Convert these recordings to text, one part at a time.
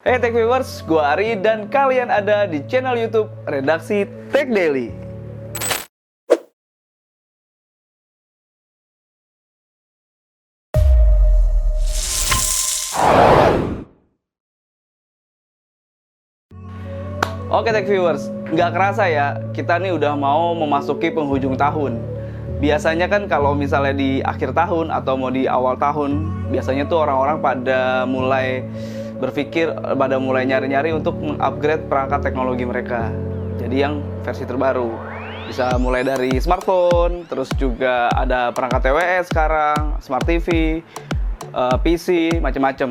Hey Tech Viewers, gua Ari dan kalian ada di channel YouTube Redaksi Tech Daily. Oke Tech Viewers, nggak kerasa ya, kita nih udah mau memasuki penghujung tahun. Biasanya kan kalau misalnya di akhir tahun atau mau di awal tahun, biasanya tuh orang-orang pada mulai berpikir, pada mulai nyari-nyari untuk mengupgrade perangkat teknologi mereka. Jadi yang versi terbaru. Bisa mulai dari smartphone, terus juga ada perangkat TWS sekarang, smart TV, PC, macem-macem.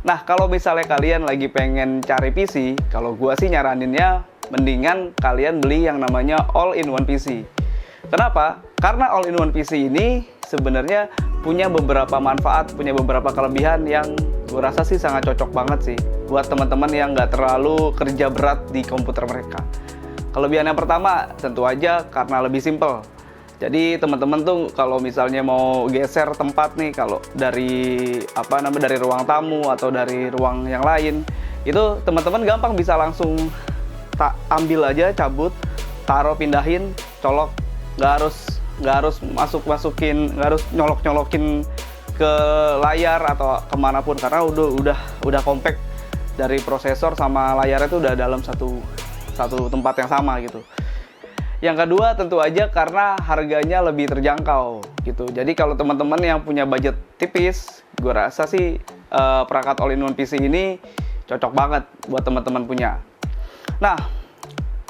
Nah, kalau misalnya kalian lagi pengen cari PC, kalau gua sih nyaraninnya mendingan kalian beli yang namanya all-in-one PC. Kenapa? Karena all-in-one PC ini sebenarnya punya beberapa manfaat, punya beberapa kelebihan yang gua rasa sih sangat cocok banget sih buat teman-teman yang nggak terlalu kerja berat di komputer mereka. Kelebihan yang pertama tentu aja karena lebih simple. Jadi teman-teman tuh kalau misalnya mau geser tempat nih, kalau dari dari ruang tamu atau dari ruang yang lain, itu teman-teman gampang bisa langsung ambil aja, cabut, taruh, pindahin, colok, nggak harus masukin, nggak harus nyolokin ke layar atau kemanapun, karena udah compact dari prosesor sama layarnya itu udah dalam satu tempat yang sama gitu. Yang kedua tentu aja karena harganya lebih terjangkau gitu. Jadi kalau teman-teman yang punya budget tipis, gue rasa sih perangkat all-in-one PC ini cocok banget buat teman-teman punya. Nah,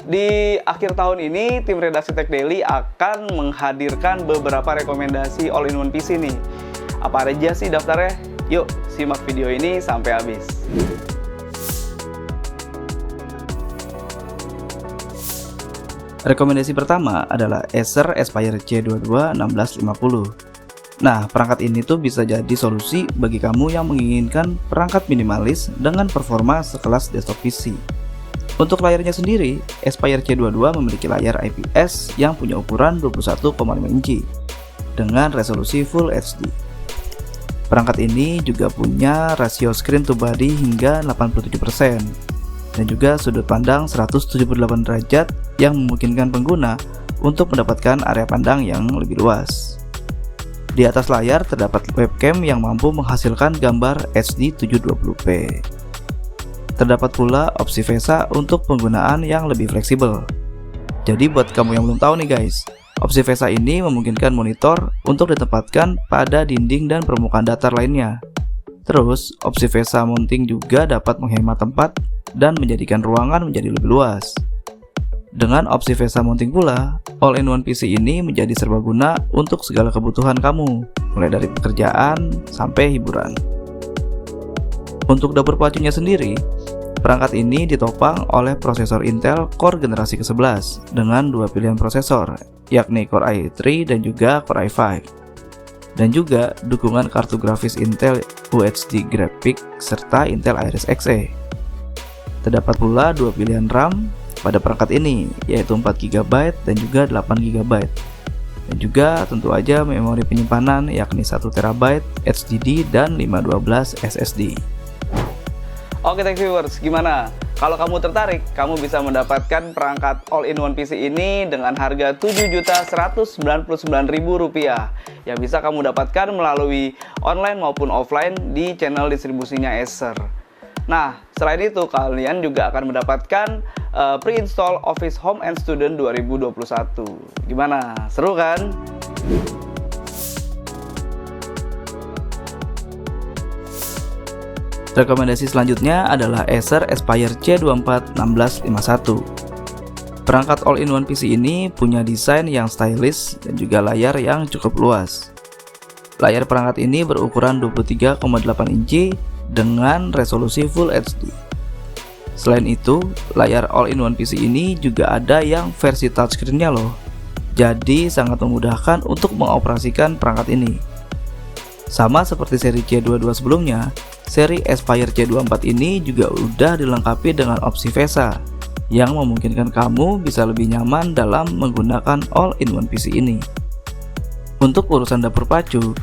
di akhir tahun ini tim Redaksi Tech Daily akan menghadirkan beberapa rekomendasi all-in-one PC nih. Apa aja sih daftarnya? Yuk simak video ini sampai habis. Rekomendasi pertama adalah Acer Aspire C22 1650. Nah, perangkat ini tuh bisa jadi solusi bagi kamu yang menginginkan perangkat minimalis dengan performa sekelas desktop PC. Untuk layarnya sendiri, Aspire C22 memiliki layar IPS yang punya ukuran 21,5 inci dengan resolusi Full HD. Perangkat ini juga punya rasio screen to body hingga 87%. Dan juga sudut pandang 178 derajat yang memungkinkan pengguna untuk mendapatkan area pandang yang lebih luas. Di atas layar terdapat webcam yang mampu menghasilkan gambar HD 720p. Terdapat pula opsi VESA untuk penggunaan yang lebih fleksibel. Jadi buat kamu yang belum tahu nih guys, opsi VESA ini memungkinkan monitor untuk ditempatkan pada dinding dan permukaan datar lainnya. Terus, opsi VESA mounting juga dapat menghemat tempat dan menjadikan ruangan menjadi lebih luas. Dengan opsi VESA mounting pula, all-in-one PC ini menjadi serbaguna untuk segala kebutuhan kamu, mulai dari pekerjaan sampai hiburan. Untuk dapur pacunya sendiri, perangkat ini ditopang oleh prosesor Intel Core generasi ke-11 dengan dua pilihan prosesor, yakni Core i3 dan juga Core i5. Dan juga dukungan kartu grafis Intel UHD Graphics serta Intel Iris Xe. Terdapat pula dua pilihan RAM pada perangkat ini, yaitu 4GB dan juga 8GB. Dan juga tentu aja memori penyimpanan yakni 1TB HDD dan 512 SSD. Oke Tech Viewers, gimana? Kalau kamu tertarik, kamu bisa mendapatkan perangkat all-in-one PC ini dengan harga Rp7.199.000 yang bisa kamu dapatkan melalui online maupun offline di channel distribusinya Acer. Nah, selain itu kalian juga akan mendapatkan pre-install Office Home and Student 2021. Gimana? Seru kan? Rekomendasi selanjutnya adalah Acer Aspire C24 1651. Perangkat all-in-one PC ini punya desain yang stylish dan juga layar yang cukup luas. Layar perangkat ini berukuran 23,8 inci dengan resolusi Full HD. Selain itu, layar all-in-one PC ini juga ada yang versi touchscreen-nya loh. Jadi sangat memudahkan untuk mengoperasikan perangkat ini. Sama seperti seri C22 sebelumnya, seri Aspire C24 ini juga udah dilengkapi dengan opsi VESA yang memungkinkan kamu bisa lebih nyaman dalam menggunakan all-in-one PC ini. Untuk urusan dapur pacu,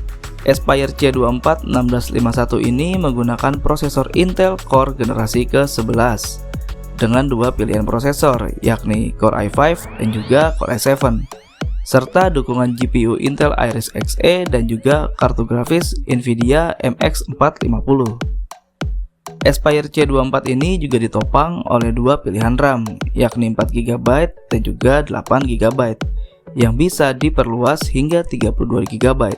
Aspire C24 1651 ini menggunakan prosesor Intel Core generasi ke-11 dengan dua pilihan prosesor, yakni Core i5 dan juga Core i7, serta dukungan GPU Intel Iris Xe dan juga kartu grafis Nvidia MX450. Aspire C24 ini juga ditopang oleh dua pilihan RAM, yakni 4GB dan juga 8GB, yang bisa diperluas hingga 32GB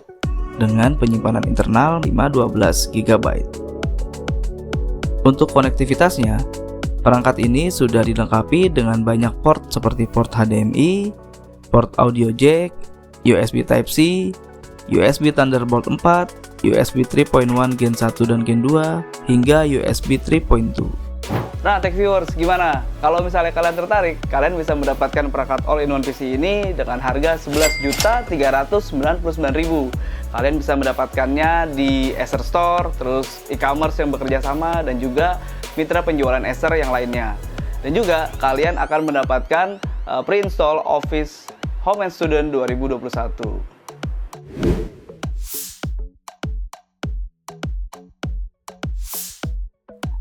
dengan penyimpanan internal 512GB. Untuk konektivitasnya, perangkat ini sudah dilengkapi dengan banyak port seperti port HDMI, port audio jack, USB Type-C, USB Thunderbolt 4, USB 3.1 Gen 1 dan Gen 2, hingga USB 3.2. Nah, Tech Viewers, gimana? Kalau misalnya kalian tertarik, kalian bisa mendapatkan perangkat all-in-one PC ini dengan harga Rp11.399.000. Kalian bisa mendapatkannya di Acer Store, terus e-commerce yang bekerja sama, dan juga mitra penjualan Acer yang lainnya. Dan juga kalian akan mendapatkan pre-install Office Home and Student 2021.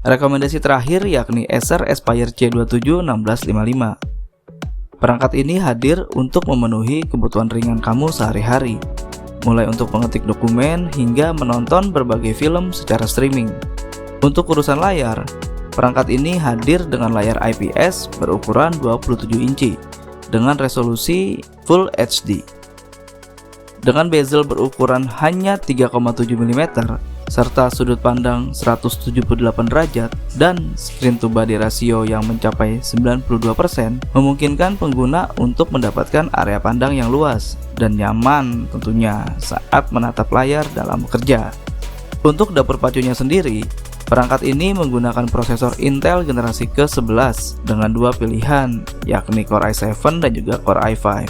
Rekomendasi terakhir yakni Acer Aspire C27 1655. Perangkat ini hadir untuk memenuhi kebutuhan ringan kamu sehari-hari, mulai untuk mengetik dokumen hingga menonton berbagai film secara streaming. Untuk urusan layar, perangkat ini hadir dengan layar IPS berukuran 27 inci dengan resolusi Full HD. Dengan bezel berukuran hanya 3,7 mm serta sudut pandang 178 derajat dan screen to body rasio yang mencapai 92%, memungkinkan pengguna untuk mendapatkan area pandang yang luas dan nyaman tentunya saat menatap layar dalam bekerja. Untuk dapur pacunya sendiri, perangkat ini menggunakan prosesor Intel generasi ke-11 dengan dua pilihan, yakni Core i7 dan juga Core i5.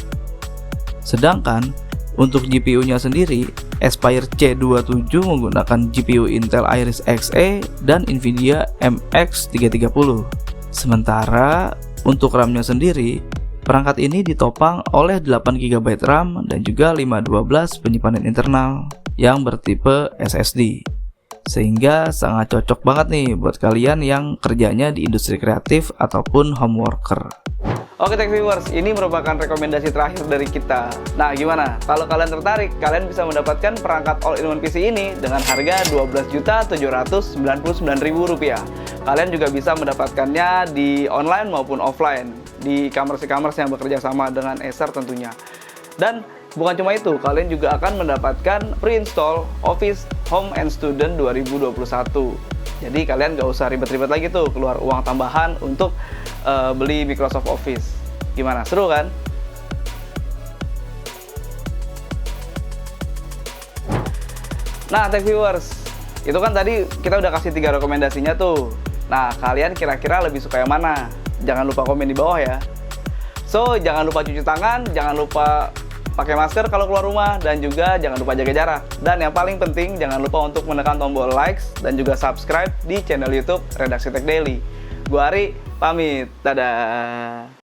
Sedangkan untuk GPU-nya sendiri, Aspire C27 menggunakan GPU Intel Iris Xe dan Nvidia MX330. Sementara untuk RAM-nya sendiri, perangkat ini ditopang oleh 8GB RAM dan juga 512 penyimpanan internal yang bertipe SSD. Sehingga sangat cocok banget nih buat kalian yang kerjanya di industri kreatif ataupun home worker. Oke Tech Viewers, ini merupakan rekomendasi terakhir dari kita. Nah gimana? Kalau kalian tertarik, kalian bisa mendapatkan perangkat all-in-one PC ini dengan harga Rp12.799.000. Kalian juga bisa mendapatkannya di online maupun offline, di e-commerce yang bekerja sama dengan Acer tentunya. Dan bukan cuma itu, kalian juga akan mendapatkan pre-install Office Home and Student 2021. Jadi kalian gak usah ribet-ribet lagi tuh keluar uang tambahan untuk beli Microsoft Office. Gimana? Seru kan? Nah, Tech Viewers, itu kan tadi kita udah kasih 3 rekomendasinya tuh. Nah, kalian kira-kira lebih suka yang mana? Jangan lupa komen di bawah ya. So, jangan lupa cuci tangan, jangan lupa pakai masker kalau keluar rumah, dan juga jangan lupa jaga jarak. Dan yang paling penting, jangan lupa untuk menekan tombol likes dan juga subscribe di channel YouTube Redaksi Tech Daily. Gua Ari, pamit. Dadah.